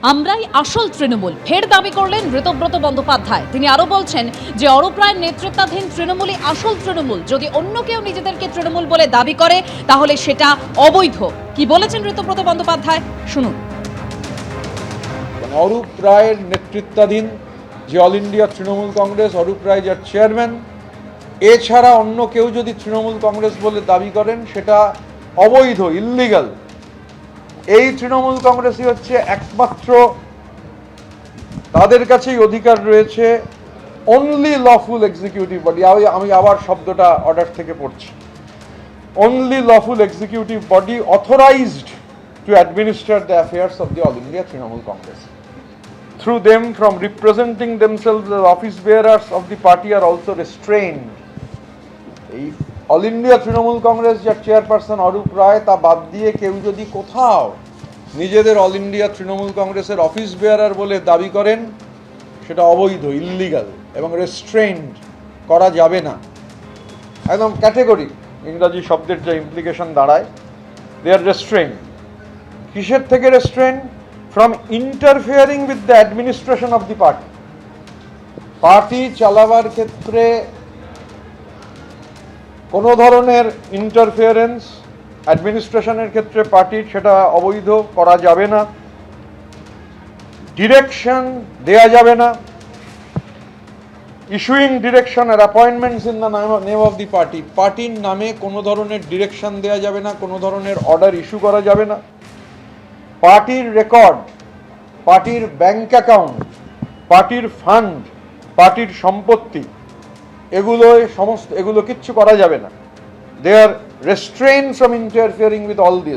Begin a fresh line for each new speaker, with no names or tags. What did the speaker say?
আমরাই আসল তৃণমূল ফের দাবি করলেন ঋতব্রত বন্দ্যোপাধ্যায়। তিনি আরো বলছেন যে অরূপ রায়ের নেতৃত্বাধীন তৃণমূলই আসল তৃণমূল। যদি অন্য কেউ নিজেদেরকে তৃণমূল বলে দাবি করে তাহলে সেটা অবৈধ। কি বলেছেন ঋতব্রত বন্দ্যোপাধ্যায় শুনুন।
অরূপ রায়ের নেতৃত্বাধীন যে অল ইন্ডিয়া তৃণমূল কংগ্রেস, অরূপ রায় যার চেয়ারম্যান, এছাড়া অন্য কেউ যদি তৃণমূল কংগ্রেস বলে দাবি করেন সেটা অবৈধ, ইল্লিগাল। এই তৃণমূল কংগ্রেসই হচ্ছে একমাত্র, তাদের কাছেই অধিকার রয়েছে অনলি লফুল এক্সিকিউটিভ বডি। আমি আবার শব্দটা অর্ডার থেকে পড়ছি, only lawful executive body authorised to administer the affairs of the All India Trinamool Congress. Through them, from representing themselves as office bearers of the party are also restrained. এই all India Trinamool Congress যার chairperson Arup রায়, তা বাদ দিয়ে কেউ যদি কোথাও নিজেদের all India Trinamool কংগ্রেসের অফিস বেয়ারার বলে দাবি করেন সেটা অবৈধ, ইল্লিগাল এবং রেস্ট্রেইনড করা যাবে না। একদম ক্যাটেগরি, ইংরাজি শব্দের যে ইমপ্লিকেশন দাঁড়ায়, দে আর রেস্ট্রেইনড। কিসের থেকে restrain? From interfering with the administration of the party. Party চালাবার ক্ষেত্রে কোনো ধরনের ইন্টারফিয়ারেন্স অ্যাডমিনিস্ট্রেশনের ক্ষেত্রে পার্টির, সেটা অবৈধ, করা যাবে না। ডিরেকশন দেয়া যাবে না। ইস্যুইং ডিরেকশন আর appointments in the name of the party, পার্টির নামে কোনো ধরনের ডিরেকশন দেয়া যাবে না, কোনো ধরনের অর্ডার ইস্যু করা যাবে না। পার্টির রেকর্ড, পার্টির ব্যাংক অ্যাকাউন্ট, পার্টির ফান্ড, পার্টির সম্পত্তি, এগুলো কিচ্ছু করা যাবে না। দে আর রেস্ট্রেইনড from interfering with all this.